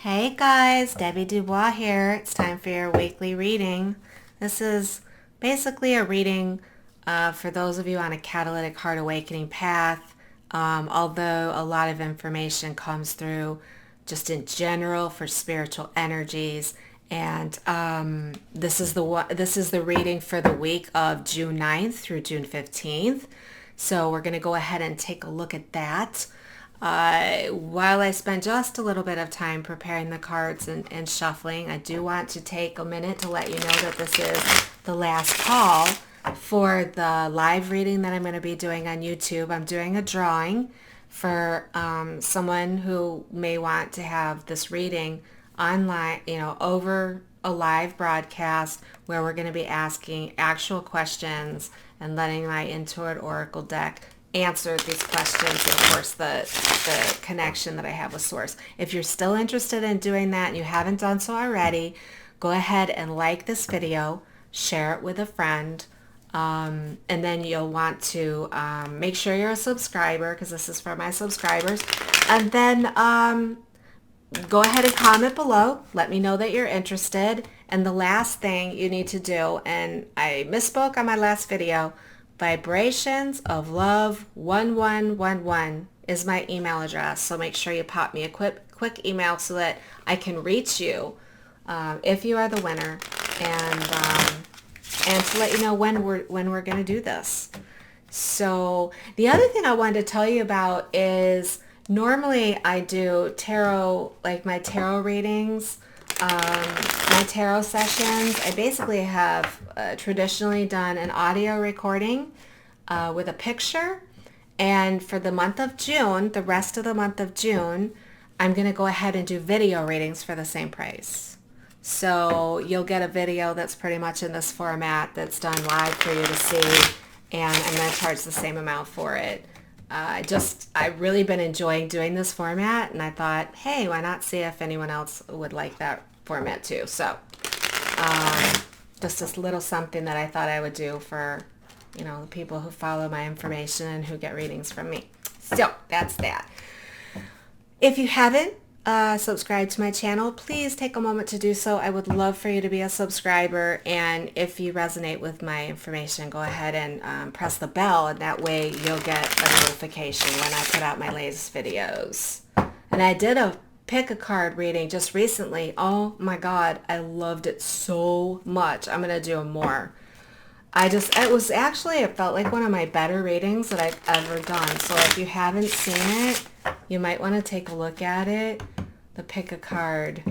Hey guys, Debbie Dubois here. It's time for your weekly reading. This is basically a reading for those of you on a catalytic heart awakening path. Although a lot of information comes through just in general for spiritual energies, and this is the reading for the week of June 9th through June 15th. So we're going to go ahead and take a look at that. While I spend just a little bit of time preparing the cards and shuffling, I do want to take a minute to let you know that this is the last call for the live reading that I'm going to be doing on YouTube. I'm doing a drawing for someone who may want to have this reading online, over a live broadcast where we're going to be asking actual questions and letting my Intuit Oracle deck answer these questions, and of course the connection that I have with Source. If you're still interested in doing that and you haven't done so already, go ahead and like this video, share it with a friend, and then you'll want to make sure you're a subscriber, because this is for my subscribers, and then go ahead and comment below. Let me know that you're interested. And the last thing you need to do, and I misspoke on my last video, vibrations of love 1111 is my email address. So make sure you pop me a quick email so that I can reach you if you are the winner, and to let you know when we're going to do this. So the other thing I wanted to tell you about is normally I do tarot, like my tarot readings, my tarot sessions. I basically have traditionally done an audio recording with a picture. And for the month of June, the rest of the month of June, I'm going to go ahead and do video readings for the same price. So you'll get a video that's pretty much in this format that's done live for you to see, and I'm going to charge the same amount for it. I've really been enjoying doing this format, and I thought, hey, why not see if anyone else would like that format too. So just this little something that I thought I would do for, the people who follow my information and who get readings from me. So that's that. If you haven't subscribed to my channel, please take a moment to do so. I would love for you to be a subscriber, and if you resonate with my information, go ahead and press the bell, and that way you'll get a notification when I put out my latest videos. And I did a pick a card reading just recently. Oh my god, I loved it so much. I'm gonna do more. It felt like one of my better readings that I've ever done. So if you haven't seen it, you might want to take a look at it, the pick a card.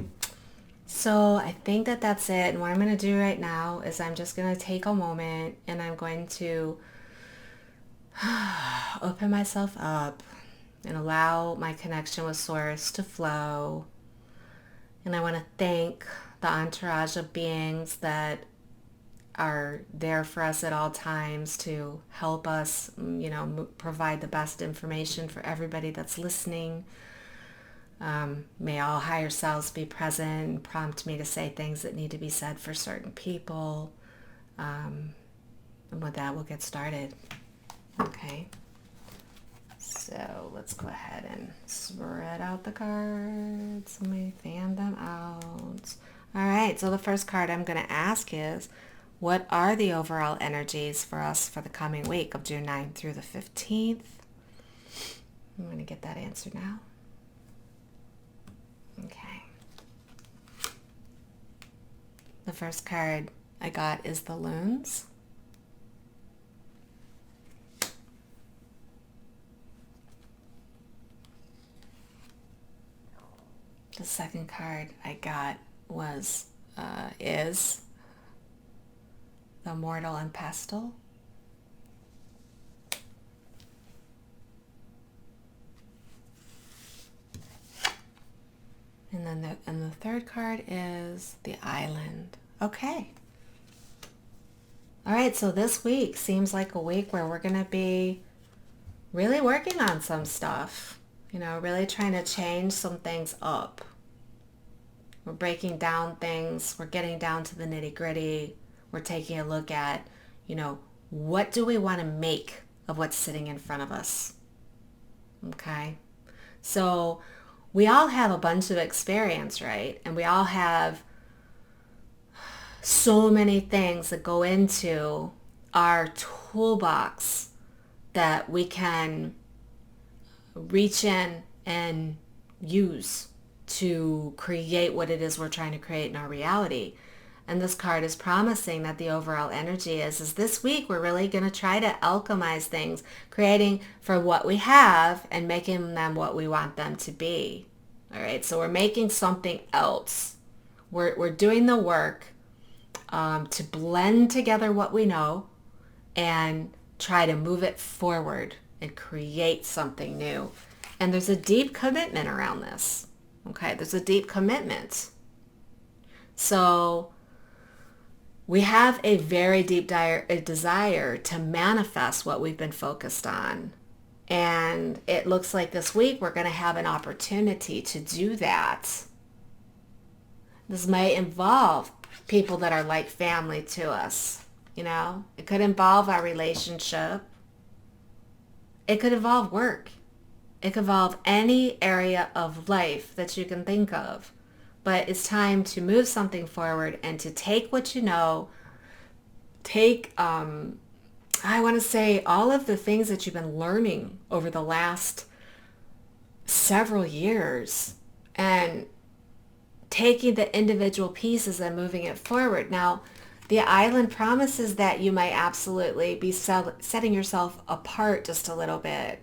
So I think that that's it. And what I'm going to do right now is I'm just going to take a moment and I'm going to open myself up and allow my connection with Source to flow. And I want to thank the entourage of beings that are there for us at all times to help us, provide the best information for everybody that's listening. May all higher selves be present and prompt me to say things that need to be said for certain people. And with that, we'll get started. Okay. So let's go ahead and spread out the cards. Let me fan them out. All right. So the first card I'm going to ask is, what are the overall energies for us for the coming week of June 9th through the 15th? I'm going to get that answer now. Okay. The first card I got is the Loons. The second card I got is the Mortal and Pestle. And then the third card is the Island. Okay. All right, so this week seems like a week where we're going to be really working on some stuff. Really trying to change some things up. We're breaking down things. We're getting down to the nitty-gritty. We're taking a look at, what do we want to make of what's sitting in front of us? Okay. So we all have a bunch of experience, right? And we all have so many things that go into our toolbox that we can reach in and use to create what it is we're trying to create in our reality. And this card is promising that the overall energy is this week we're really going to try to alchemize things, creating for what we have and making them what we want them to be. All right, so we're making something else. We're doing the work to blend together what we know and try to move it forward and create something new. And there's a deep commitment around this. Okay, there's a deep commitment. So we have a very deep desire to manifest what we've been focused on. And it looks like this week we're going to have an opportunity to do that. This may involve people that are like family to us. You know, it could involve our relationship. It could involve work. It could involve any area of life that you can think of. But it's time to move something forward and to take what you know, take, I want to say, all of the things that you've been learning over the last several years and taking the individual pieces and moving it forward. Now, the island promises that you might absolutely be setting yourself apart just a little bit.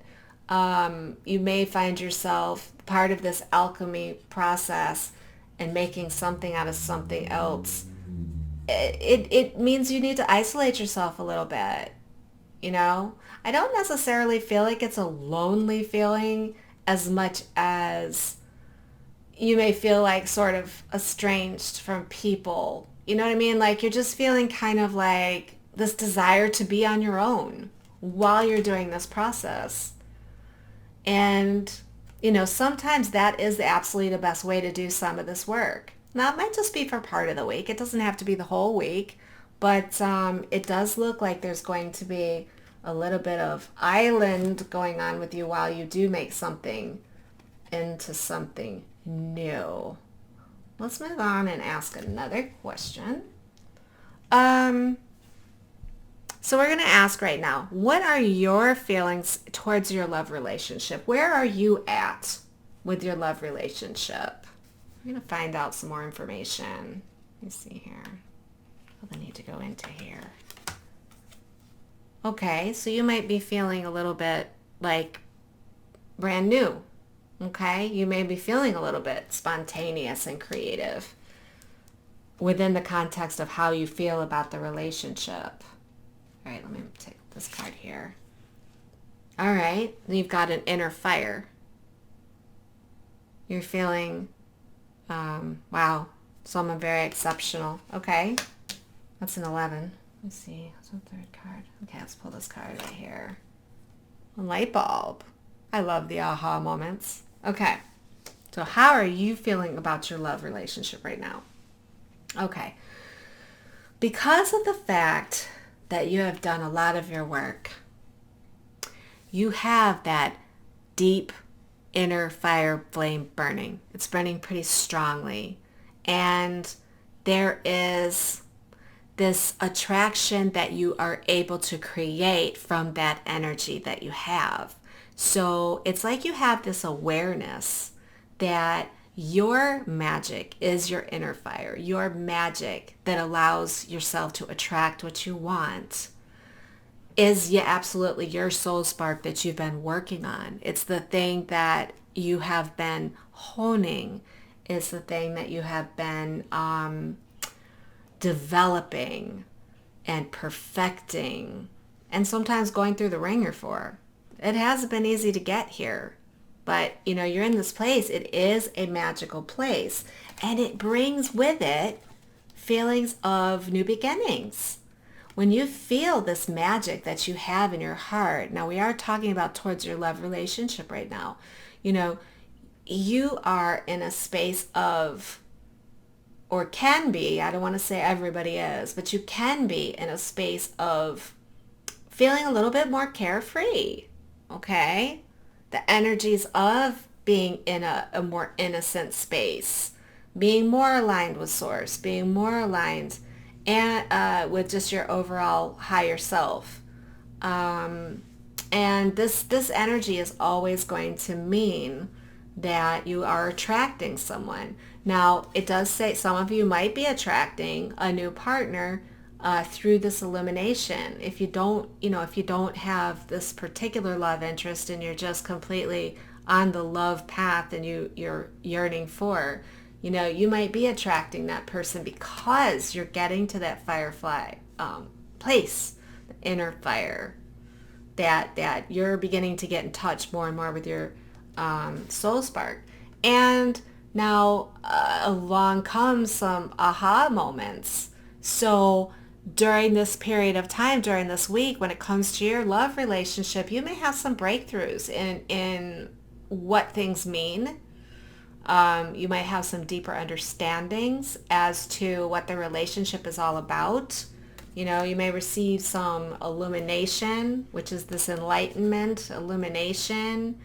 You may find yourself part of this alchemy process and making something out of something else. It means you need to isolate yourself a little bit, you know? I don't necessarily feel like it's a lonely feeling as much as you may feel like sort of estranged from people. You know what I mean? Like you're just feeling kind of like this desire to be on your own while you're doing this process. And, you know, sometimes that is absolutely the best way to do some of this work. Now, it might just be for part of the week. It doesn't have to be the whole week. But it does look like there's going to be a little bit of island going on with you while you do make something into something new. Let's move on and ask another question. So we're going to ask right now, what are your feelings towards your love relationship? Where are you at with your love relationship? I'm going to find out some more information. Let me see here. I need to go into here. Okay, so you might be feeling a little bit like brand new. Okay, you may be feeling a little bit spontaneous and creative within the context of how you feel about the relationship. All right, let me take this card here. All right, you've got an inner fire. You're feeling, wow, someone very exceptional. Okay, that's an 11. Let's see, what's the third card? Okay, let's pull this card right here. A light bulb. I love the aha moments. Okay, so how are you feeling about your love relationship right now? Okay, because of the fact that you have done a lot of your work, you have that deep inner fire flame burning. It's burning pretty strongly. And there is this attraction that you are able to create from that energy that you have. So it's like you have this awareness that your magic is your inner fire. Your magic that allows yourself to attract what you want is absolutely your soul spark that you've been working on. It's the thing that you have been honing. It's the thing that you have been developing and perfecting and sometimes going through the ringer for. It hasn't been easy to get here. But, you know, you're in this place. It is a magical place. And it brings with it feelings of new beginnings. When you feel this magic that you have in your heart, now we are talking about towards your love relationship right now. You know, you are in a space of, or can be, I don't want to say everybody is, but you can be in a space of feeling a little bit more carefree, okay? The energies of being in a more innocent space, being more aligned with source, being more aligned and with just your overall higher self. And this energy is always going to mean that you are attracting someone. Now, it does say some of you might be attracting a new partner through this illumination. If you don't, if you don't have this particular love interest and you're just completely on the love path and you're yearning for, you might be attracting that person because you're getting to that firefly place, the inner fire, that you're beginning to get in touch more and more with your soul spark. And now along comes some aha moments. So during this period of time, during this week, when it comes to your love relationship, you may have some breakthroughs in what things mean. You might have some deeper understandings as to what the relationship is all about. You may receive some illumination, which is this enlightenment, illumination,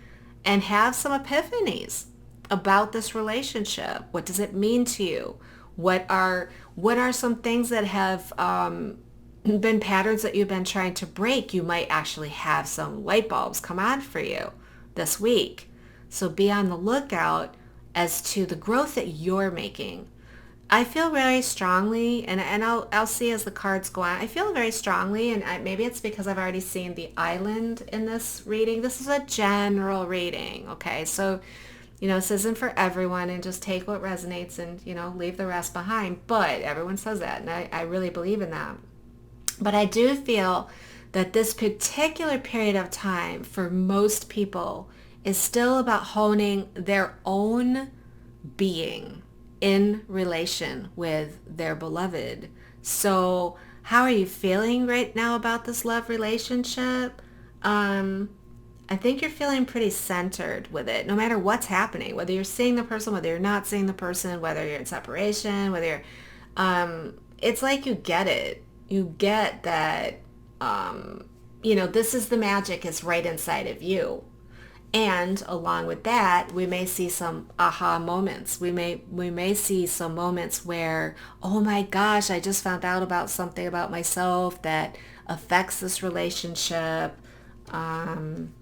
and have some epiphanies about this relationship. What does it mean to you? What are some things that have been patterns that you've been trying to break? You might actually have some light bulbs come on for you this week. So be on the lookout as to the growth that you're making. I feel very strongly, and I'll see as the cards go on, I feel very strongly, and maybe it's because I've already seen the island in this reading. This is a general reading, okay? So, this isn't for everyone, and just take what resonates and, leave the rest behind. But everyone says that, and I really believe in that. But I do feel that this particular period of time for most people is still about honing their own being in relation with their beloved. So how are you feeling right now about this love relationship? I think you're feeling pretty centered with it, no matter what's happening, whether you're seeing the person, whether you're not seeing the person, whether you're in separation, whether you're, it's like you get it. You get that, this is the magic is right inside of you. And along with that, we may see some aha moments. We may see some moments where, oh my gosh, I just found out about something about myself that affects this relationship. And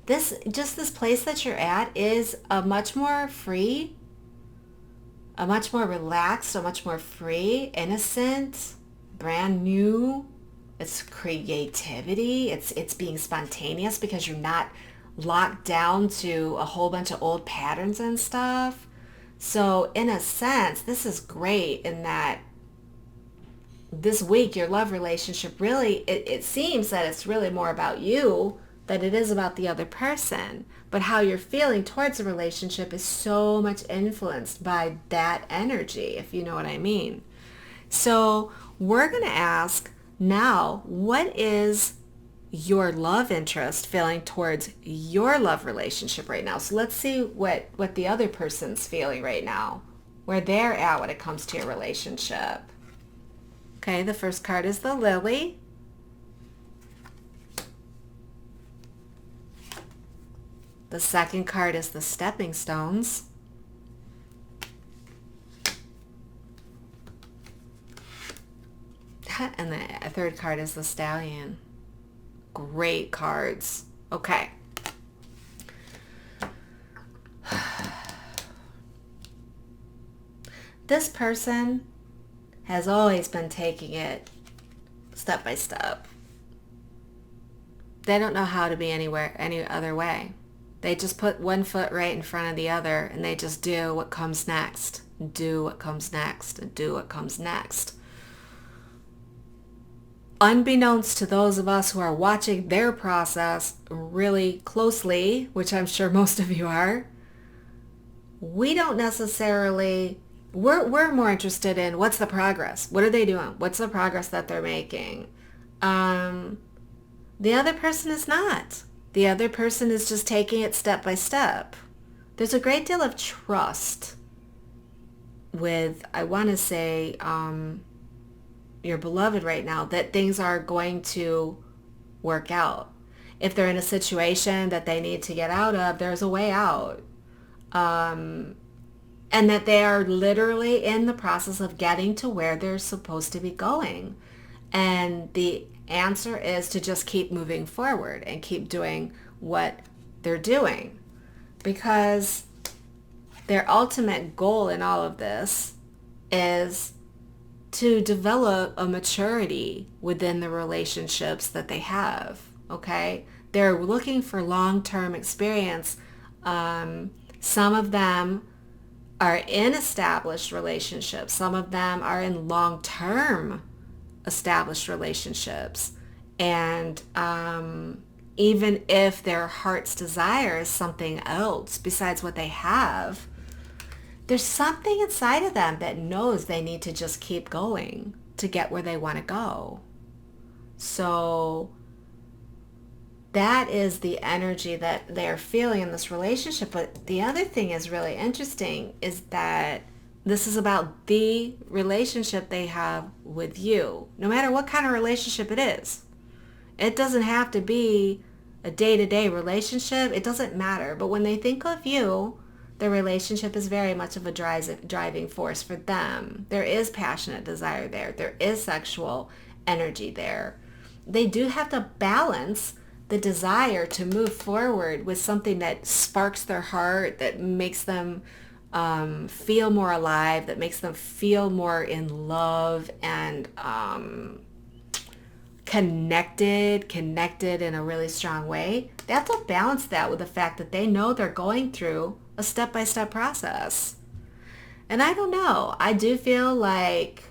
this place that you're at is a much more free, a much more relaxed, a much more free, innocent, brand new. It's creativity. It's being spontaneous because you're not locked down to a whole bunch of old patterns and stuff. So in a sense, this is great in that this week, your love relationship really, it seems that it's really more about you than it is about the other person. But how you're feeling towards the relationship is so much influenced by that energy, if you know what I mean. So we're going to ask now, what is your love interest feeling towards your love relationship right now? So let's see what the other person's feeling right now, where they're at when it comes to your relationship. Okay, the first card is the Lily. The second card is the Stepping Stones. And the third card is the Stallion. Great cards. Okay. This person has always been taking it step by step. They don't know how to be any other way. They just put one foot right in front of the other and they just do what comes next. Do what comes next and do what comes next. Unbeknownst to those of us who are watching their process really closely, which I'm sure most of you are, we don't necessarily, we're more interested in what's the progress? What are they doing? What's the progress that they're making? The other person is not. The other person is just taking it step by step. There's a great deal of trust with, I want to say, your beloved right now, that things are going to work out. if they're in a situation that they need to get out of, there's a way out. And that they are literally in the process of getting to where they're supposed to be going. And the answer is to just keep moving forward and keep doing what they're doing. Because their ultimate goal in all of this is to develop a maturity within the relationships that they have, okay? They're looking for long-term experience. Some of them are in established relationships. Some of them are in long-term established relationships. And even if their heart's desire is something else besides what they have, there's something inside of them that knows they need to just keep going to get where they want to go. So that is the energy that they're feeling in this relationship. But the other thing is really interesting is that this is about the relationship they have with you, no matter what kind of relationship it is. It doesn't have to be a day-to-day relationship. It doesn't matter. But when they think of you, the relationship is very much of a driving force for them. There is passionate desire there. There is sexual energy there. They do have to balance the desire to move forward with something that sparks their heart, that makes them feel more alive, that makes them feel more in love and connected in a really strong way. They have to balance that with the fact that they know they're going through a step-by-step process. And I don't know. I do feel like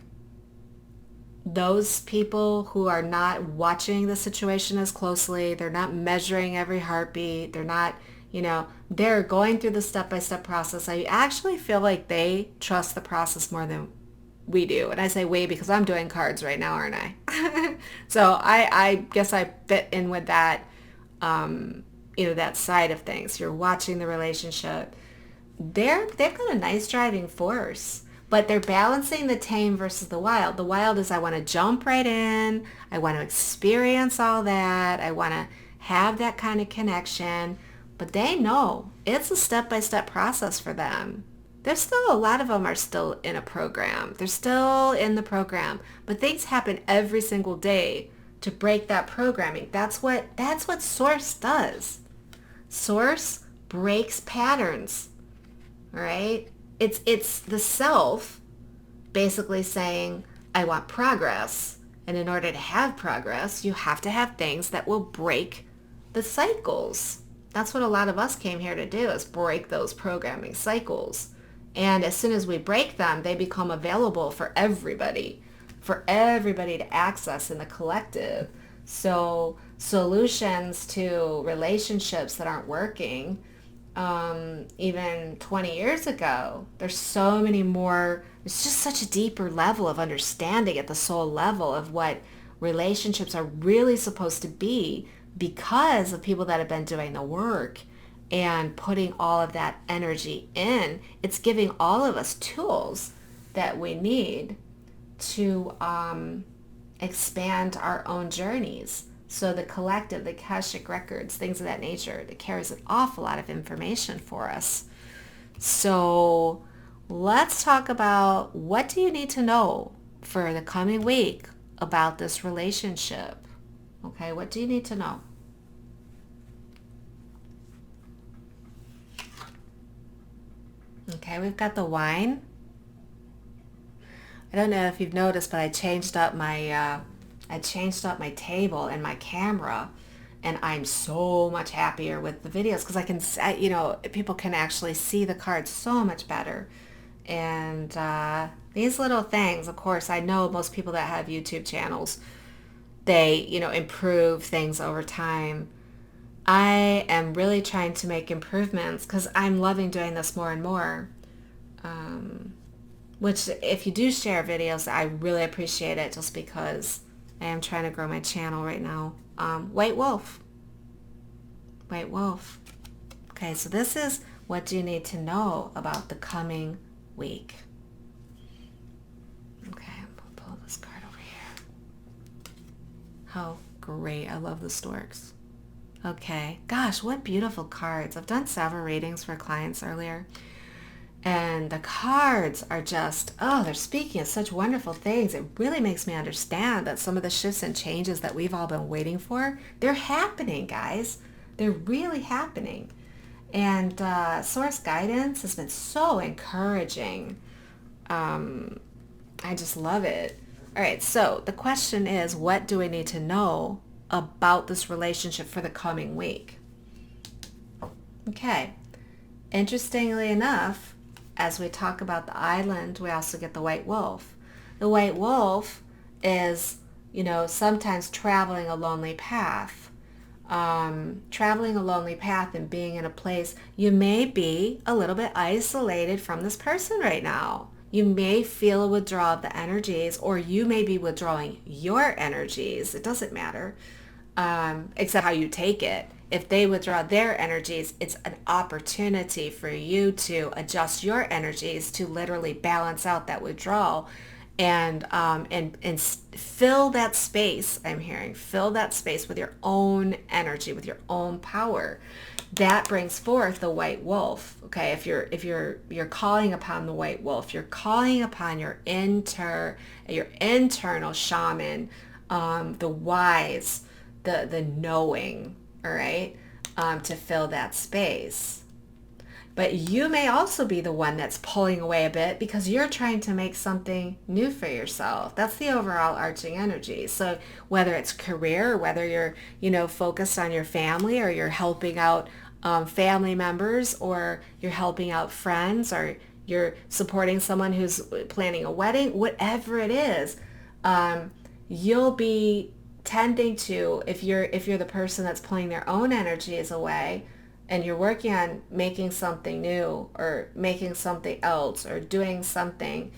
those people who are not watching the situation as closely, they're not measuring every heartbeat, they're not, they're going through the step-by-step process. I actually feel like they trust the process more than we do. And I say we because I'm doing cards right now, aren't I? So I guess I fit in with that, that side of things. You're watching the relationship. They've got a nice driving force. But they're balancing the tame versus the wild. The wild is I want to jump right in. I want to experience all that. I want to have that kind of connection. But they know it's a step-by-step process for them. There's still a lot of them are still in a program. They're still in the program. But things happen every single day to break that programming. That's what Source does. Source breaks patterns. All right? It's the self basically saying, I want progress. And in order to have progress, you have to have things that will break the cycles. That's what a lot of us came here to do, is break those programming cycles. And as soon as we break them, they become available for everybody to access in the collective. So solutions to relationships that aren't working, even 20 years ago, there's so many more, it's just such a deeper level of understanding at the soul level of what relationships are really supposed to be because of people that have been doing the work and putting all of that energy in. It's giving all of us tools that we need to expand our own journeys. So the collective, the Akashic records, things of that nature, that carries an awful lot of information for us. So let's talk about, what do you need to know for the coming week about this relationship? Okay, what do you need to know? Okay, we've got the wine. I don't know if you've noticed, but I changed up my table and my camera, and I'm so much happier with the videos because I can, people can actually see the cards so much better. And these little things, of course, I know most people that have YouTube channels, they, improve things over time. I am really trying to make improvements because I'm loving doing this more and more. Which, if you do share videos, I really appreciate it, just because I am trying to grow my channel right now. White Wolf. White Wolf. Okay, so this is what you need to know about the coming week. Okay, I'm going to pull this card over here. How great. I love the storks. Okay. Gosh, what beautiful cards. I've done several readings for clients earlier. And the cards are just, oh, they're speaking of such wonderful things. It really makes me understand that some of the shifts and changes that we've all been waiting for, they're happening, guys. They're really happening. And source guidance has been so encouraging. I just love it. All right, so the question is, what do we need to know about this relationship for the coming week? Okay. Interestingly enough, as we talk about the island, we also get the white wolf. The white wolf is, sometimes traveling a lonely path. Traveling a lonely path and being in a place, you may be a little bit isolated from this person right now. You may feel a withdrawal of the energies, or you may be withdrawing your energies. It doesn't matter, except how you take it. If they withdraw their energies, it's an opportunity for you to adjust your energies to literally balance out that withdrawal and fill that space. I'm hearing fill that space with your own energy, with your own power. That brings forth the white wolf. Okay, if you're calling upon the white wolf, you're calling upon your internal shaman, the wise, the knowing. All right, to fill that space. But you may also be the one that's pulling away a bit because you're trying to make something new for yourself. That's the overall arching energy. So whether it's career, or whether you're, focused on your family, or you're helping out family members, or you're helping out friends, or you're supporting someone who's planning a wedding, whatever it is, you'll be tending to, if you're the person that's pulling their own energies away, and you're working on making something new, or making something else, or doing something,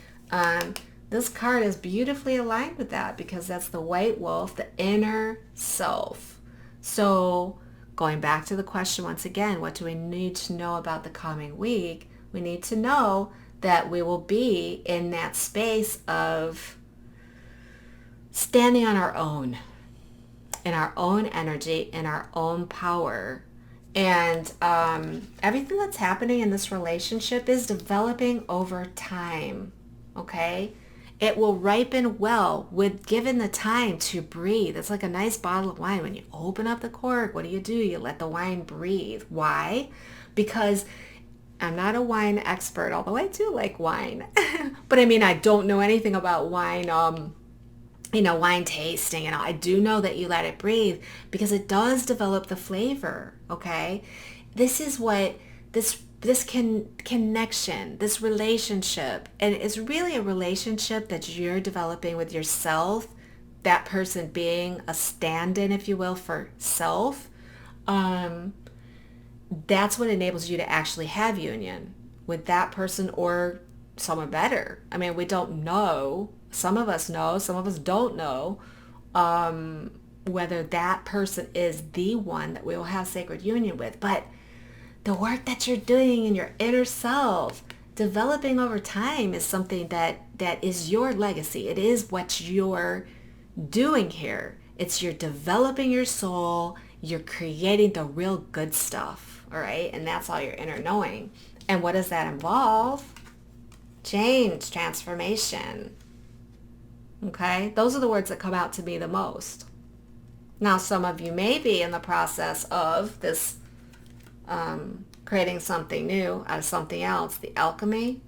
this card is beautifully aligned with that, because that's the white wolf, the inner self. So going back to the question once again, what do we need to know about the coming week? We need to know that we will be in that space of standing on our own, in our own energy, in our own power. And everything that's happening in this relationship is developing over time, okay? It will ripen well with given the time to breathe. It's like a nice bottle of wine. When you open up the cork, what do? You let the wine breathe. Why? Because I'm not a wine expert, although I do like wine. But I don't know anything about wine, wine tasting. I do know that you let it breathe because it does develop the flavor, okay? This is what this connection, this relationship, and it's really a relationship that you're developing with yourself, that person being a stand-in, if you will, for self. That's what enables you to actually have union with that person or someone better. We don't know. Some of us know, some of us don't know whether that person is the one that we will have sacred union with. But the work that you're doing in your inner self, developing over time, is something that is your legacy. It is what you're doing here. You're developing your soul. You're creating the real good stuff, all right? And that's all your inner knowing. And what does that involve? Change, transformation. Okay? Those are the words that come out to me the most. Now, some of you may be in the process of this creating something new out of something else, the alchemy.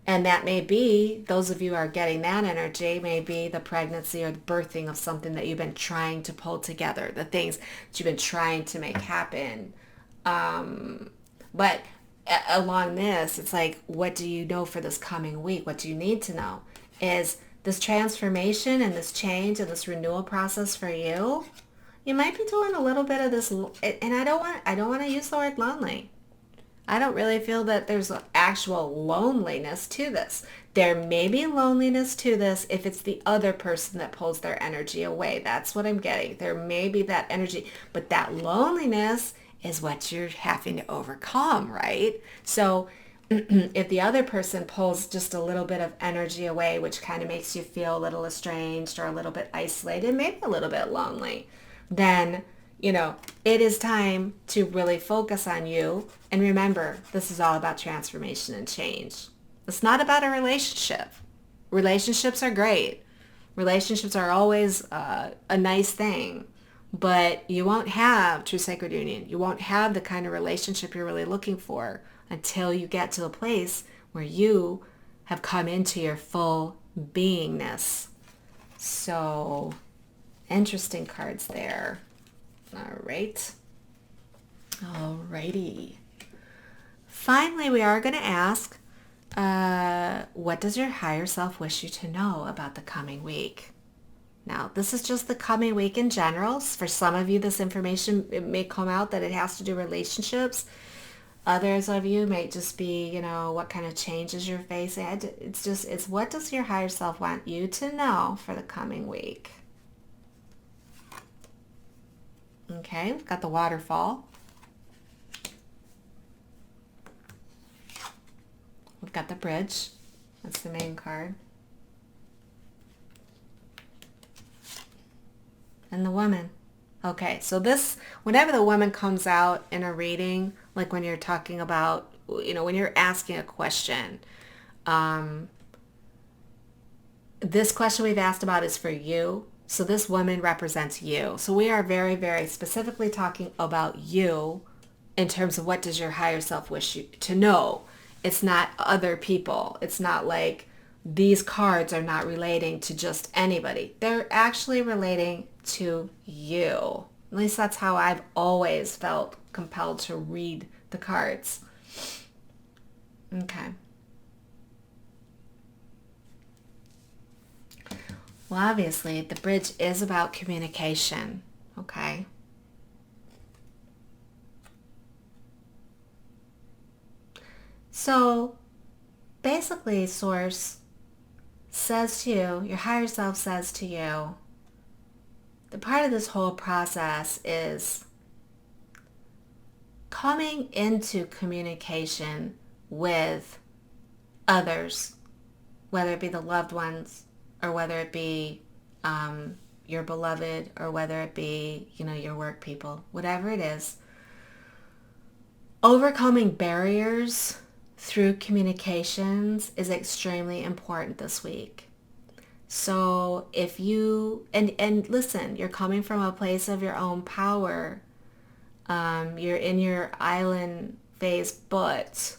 And that may be, those of you who are getting that energy, may be the pregnancy or the birthing of something that you've been trying to pull together, the things that you've been trying to make happen. But along this, it's like, what do you know for this coming week? What do you need to know? Is this transformation and this change and this renewal process for you? You might be doing a little bit of this, and I don't want to use the word lonely. I don't really feel that there's actual loneliness to this. There may be loneliness to this if it's the other person that pulls their energy away. That's what I'm getting. There may be that energy, but that loneliness is what you're having to overcome, right? So if the other person pulls just a little bit of energy away, which kind of makes you feel a little estranged or a little bit isolated, maybe a little bit lonely, then it is time to really focus on you. And remember, this is all about transformation and change. It's not about a relationship. Relationships are great. Relationships are always a nice thing. But you won't have true sacred union. You won't have the kind of relationship you're really looking for until you get to the place where you have come into your full beingness. So, interesting cards there. All right. Alrighty. Finally, we are going to ask, what does your higher self wish you to know about the coming week? Now, this is just the coming week in general. For some of you, this information, it may come out that it has to do relationships. Others of you may just be, what kind of changes you're facing. It's what does your higher self want you to know for the coming week? Okay, we've got the waterfall. We've got the bridge. That's the main card. And the woman. Okay, so this, whenever the woman comes out in a reading, like when you're talking about, when you're asking a question, this question we've asked about is for you. So this woman represents you. So we are very, very specifically talking about you in terms of what does your higher self wish you to know. It's not other people. It's not like these cards are not relating to just anybody. They're actually relating to you. At least that's how I've always felt compelled to read the cards. Okay. Well, obviously, the bridge is about communication, okay? So, basically, Source says to you, your higher self says to you, the part of this whole process is coming into communication with others, whether it be the loved ones, or whether it be your beloved, or whether it be, your work people, whatever it is. Overcoming barriers through communications is extremely important this week. So if you, and listen, you're coming from a place of your own power. You're in your island phase, but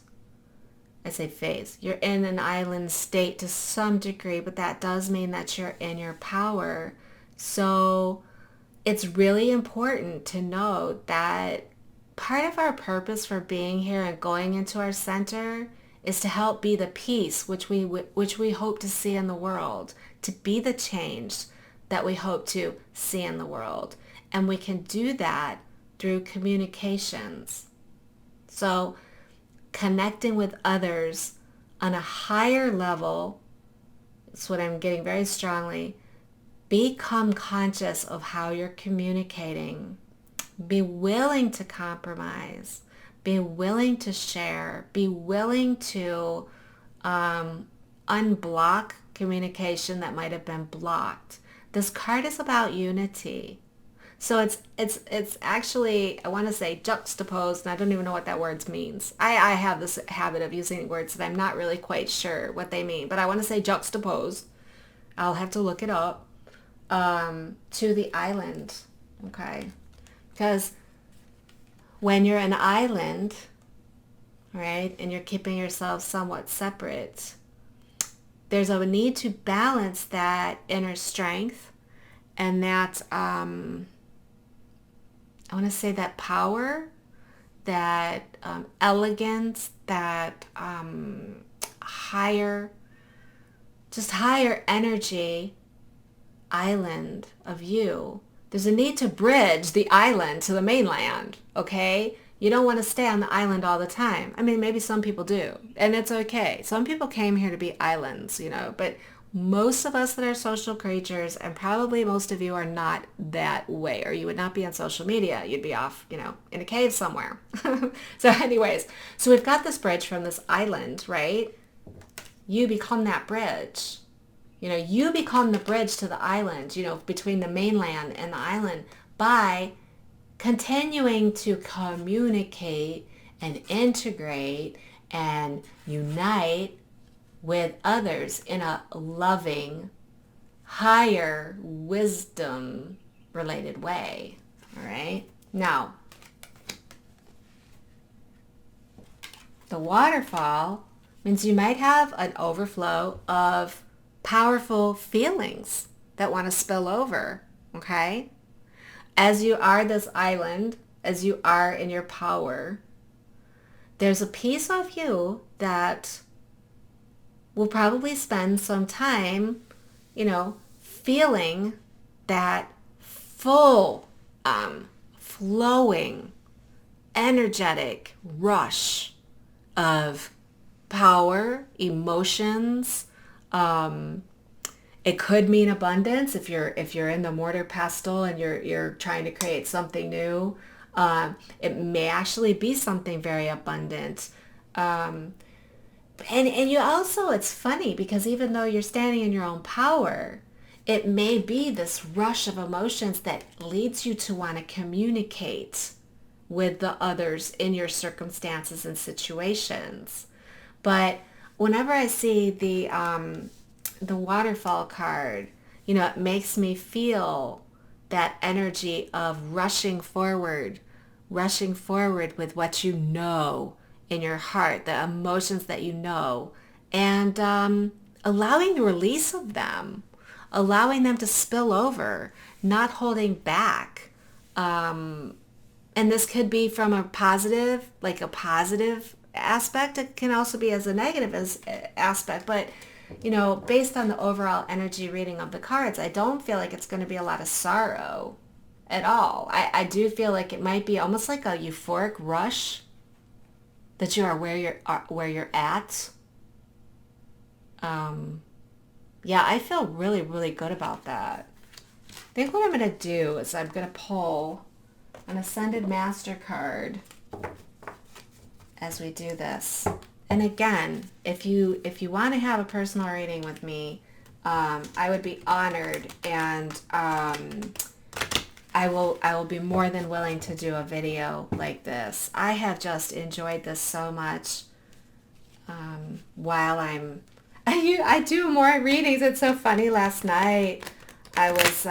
I say phase. You're in an island state to some degree, but that does mean that you're in your power. So it's really important to know that part of our purpose for being here and going into our center is to help be the peace which we hope to see in the world, to be the change that we hope to see in the world. And we can do that through communications. So connecting with others on a higher level, that's what I'm getting very strongly. Become conscious of how you're communicating. Be willing to compromise. Be willing to share. Be willing to unblock communication that might have been blocked. This card is about unity. So it's actually, I want to say juxtaposed, and I don't even know what that word means. I have this habit of using words that I'm not really quite sure what they mean, but I want to say juxtaposed. I'll have to look it up, to the island, okay? Because when you're an island, right, and you're keeping yourself somewhat separate, there's a need to balance that inner strength and that, I want to say that power, that elegance, that higher energy island of you. There's a need to bridge the island to the mainland, okay? You don't want to stay on the island all the time. I mean, maybe some people do, and it's okay. Some people came here to be islands, but most of us that are social creatures, and probably most of you are not that way, or you would not be on social media. You'd be off, in a cave somewhere. So anyways, so we've got this bridge from this island, right? You become that bridge. You become the bridge to the island, between the mainland and the island by continuing to communicate and integrate and unite with others in a loving, higher wisdom related way. All right. Now, the waterfall means you might have an overflow of powerful feelings that want to spill over. Okay. As you are this island, as you are in your power, there's a piece of you that will probably spend some time, feeling that full, flowing, energetic rush of power, emotions. It could mean abundance if you're in the mortar pestle and you're trying to create something new. It may actually be something very abundant. And you also, it's funny because even though you're standing in your own power, it may be this rush of emotions that leads you to want to communicate with the others in your circumstances and situations. But whenever I see the waterfall card, it makes me feel that energy of rushing forward with what you know in your heart, the emotions that you know, and allowing the release of them, allowing them to spill over, not holding back. And this could be from a positive aspect. It can also be as a negative aspect, but based on the overall energy reading of the cards, I don't feel like it's going to be a lot of sorrow at all. I do feel like it might be almost like a euphoric rush that you are where you're at. Yeah, I feel really, really good about that. I think what I'm going to do is I'm going to pull an Ascended Master card as we do this. And again, if you want to have a personal reading with me, I would be honored, and I will be more than willing to do a video like this. I have just enjoyed this so much. While I do more readings. It's so funny. Last night I was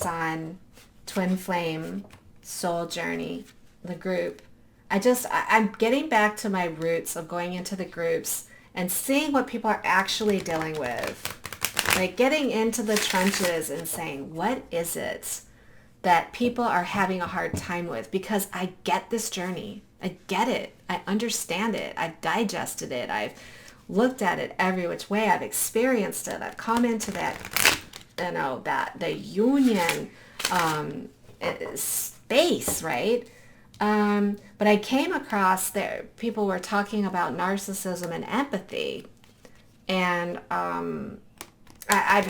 on Twin Flame Soul Journey, the group. I'm getting back to my roots of going into the groups and seeing what people are actually dealing with. Like getting into the trenches and saying, what is it that people are having a hard time with? Because I get this journey. I get it. I understand it. I've digested it. I've looked at it every which way. I've experienced it. I've come into that, that the union space, right? But I came across there, people were talking about narcissism and empathy. And I've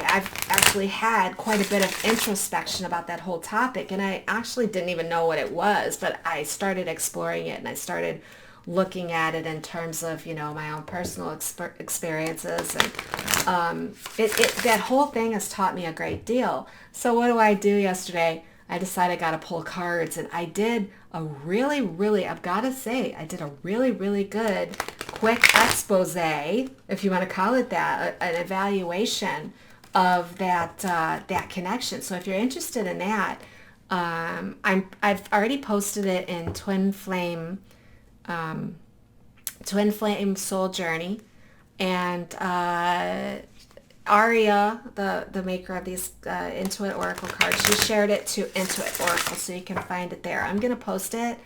actually had quite a bit of introspection about that whole topic. And I actually didn't even know what it was, but I started exploring it and I started looking at it in terms of, my own personal experiences. And that whole thing has taught me a great deal. So what do I do yesterday? I decided I got to pull cards, and I did a really, really, I've got to say, I did a really, really good quick expose, if you want to call it that, an evaluation of that connection. So if you're interested in that, I've already posted it in Twin Flame Soul Journey, and Aria, the maker of these Intuit Oracle cards, she shared it to Intuit Oracle, so you can find it there. I'm going to post it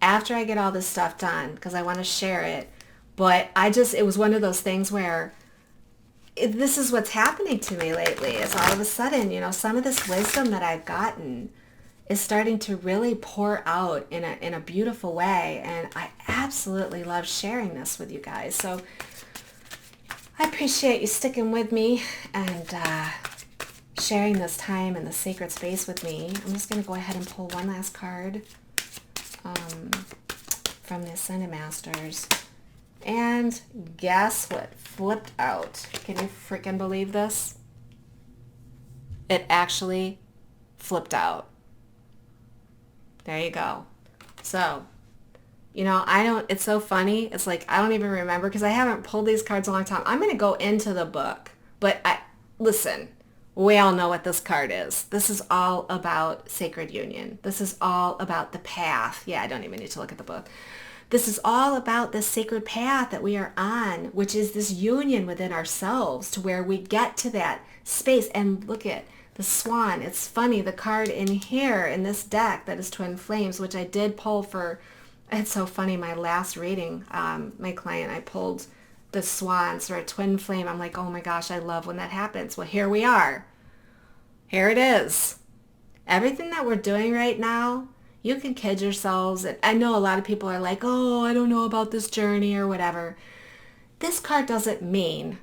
after I get all this stuff done because I want to share it. But it was one of those things where this is what's happening to me lately, is all of a sudden, some of this wisdom that I've gotten is starting to really pour out in a beautiful way. And I absolutely love sharing this with you guys. So I appreciate you sticking with me and sharing this time in the sacred space with me. I'm just going to go ahead and pull one last card from the Ascended Masters. And guess what flipped out? Can you freaking believe this? It actually flipped out. There you go. So, it's so funny. It's like, I don't even remember because I haven't pulled these cards in a long time. I'm going to go into the book, but listen, we all know what this card is. This is all about sacred union. This is all about the path. Yeah, I don't even need to look at the book. This is all about this sacred path that we are on, which is this union within ourselves to where we get to that space. And look at the swan. It's funny, the card in here in this deck that is Twin Flames, which I did pull for, it's so funny, my last reading, my client, I pulled the swans or a twin flame. I'm like, oh my gosh, I love when that happens. Well, here we are. Here it is. Everything that we're doing right now, you can kid yourselves. And I know a lot of people are like, oh, I don't know about this journey or whatever. This card doesn't mean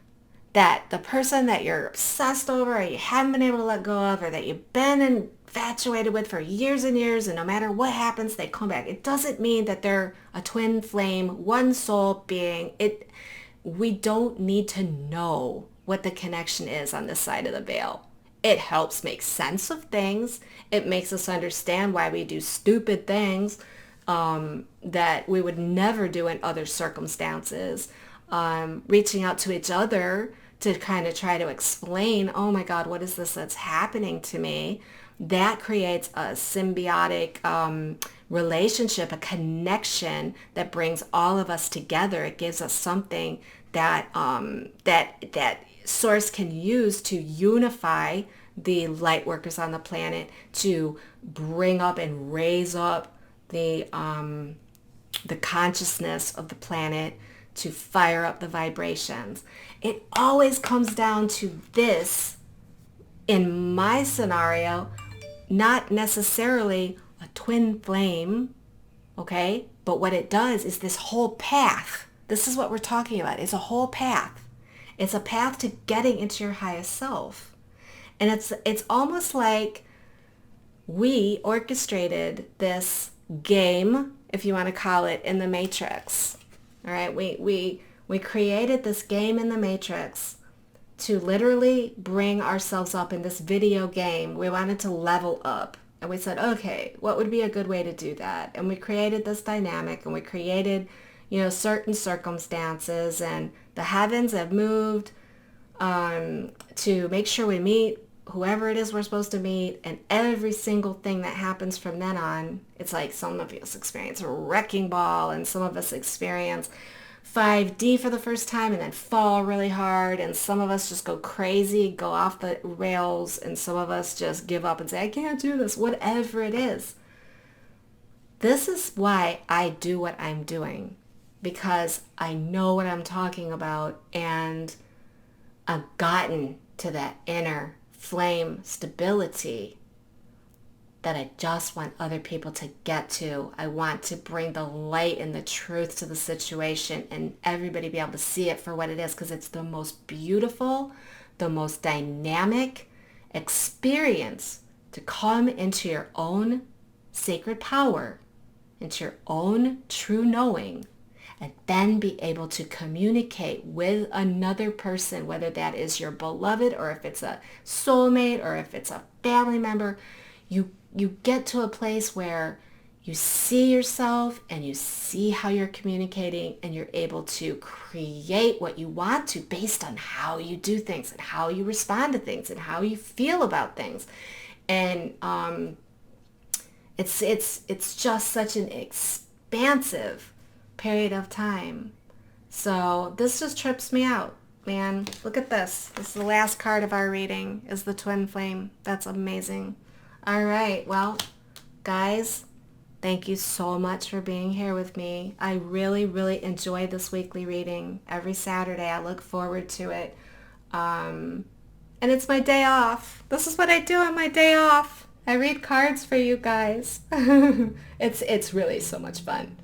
that the person that you're obsessed over or you haven't been able to let go of or that you've been infatuated with for years and years and no matter what happens, they come back. It doesn't mean that they're a twin flame, one soul being. We don't need to know what the connection is on this side of the veil. It helps make sense of things. It makes us understand why we do stupid things that we would never do in other circumstances. Reaching out to each other to kind of try to explain, oh my God, what is this that's happening to me? That creates a symbiotic relationship, a connection that brings all of us together. It gives us something that that Source can use to unify the light workers on the planet, to bring up and raise up the consciousness of the planet, to fire up the vibrations. It always comes down to this, in my scenario, not necessarily a twin flame, okay? But what it does is this whole path. This is what we're talking about. It's a whole path. It's a path to getting into your highest self. And it's almost like we orchestrated this game, if you want to call it, in the Matrix. All right, we created this game in the Matrix to literally bring ourselves up in this video game. We wanted to level up. And we said, okay, what would be a good way to do that? And we created this dynamic and we created, certain circumstances, and the heavens have moved to make sure we meet whoever it is we're supposed to meet, and every single thing that happens from then on, it's like some of us experience a wrecking ball, and some of us experience 5D for the first time and then fall really hard, and some of us just go crazy, go off the rails, and some of us just give up and say, I can't do this, whatever it is. This is why I do what I'm doing, because I know what I'm talking about, and I've gotten to that inner flame stability that I just want other people to get to. I want to bring the light and the truth to the situation and everybody be able to see it for what it is, because it's the most beautiful, the most dynamic experience to come into your own sacred power, into your own true knowing, and then be able to communicate with another person, whether that is your beloved or if it's a soulmate or if it's a family member. You get to a place where you see yourself and you see how you're communicating, and you're able to create what you want to based on how you do things and how you respond to things and how you feel about things. And it's just such an expansive period of time. So this just trips me out, man. Look at this. This is the last card of our reading, is the Twin Flame. That's amazing. All right, well, guys, thank you so much for being here with me. I really, really enjoy this weekly reading every Saturday. I look forward to it. And it's my day off. This is what I do on my day off. I read cards for you guys. It's really so much fun.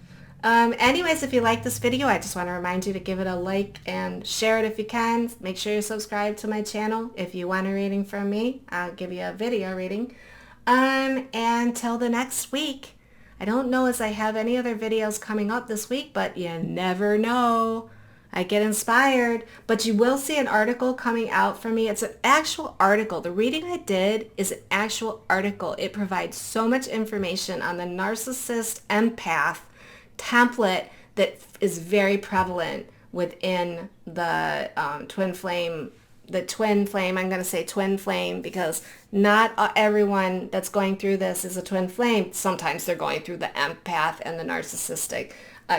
Anyways, if you like this video, I just want to remind you to give it a like and share it if you can. Make sure you subscribe to my channel. If you want a reading from me, I'll give you a video reading. And till the next week, I don't know as I have any other videos coming up this week, but you never know. I get inspired, but you will see an article coming out for me. It's an actual article. The reading I did is an actual article. It provides so much information on the narcissist empath template that is very prevalent within the twin flame. I'm going to say twin flame because not everyone that's going through this is a twin flame. Sometimes they're going through the empath and the narcissistic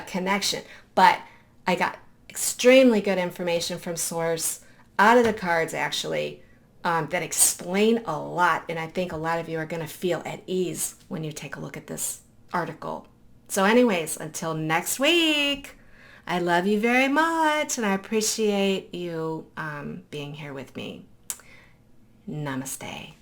connection. But I got extremely good information from source out of the cards actually that explain a lot. And I think a lot of you are going to feel at ease when you take a look at this article. So anyways, until next week, I love you very much and I appreciate you being here with me. Namaste.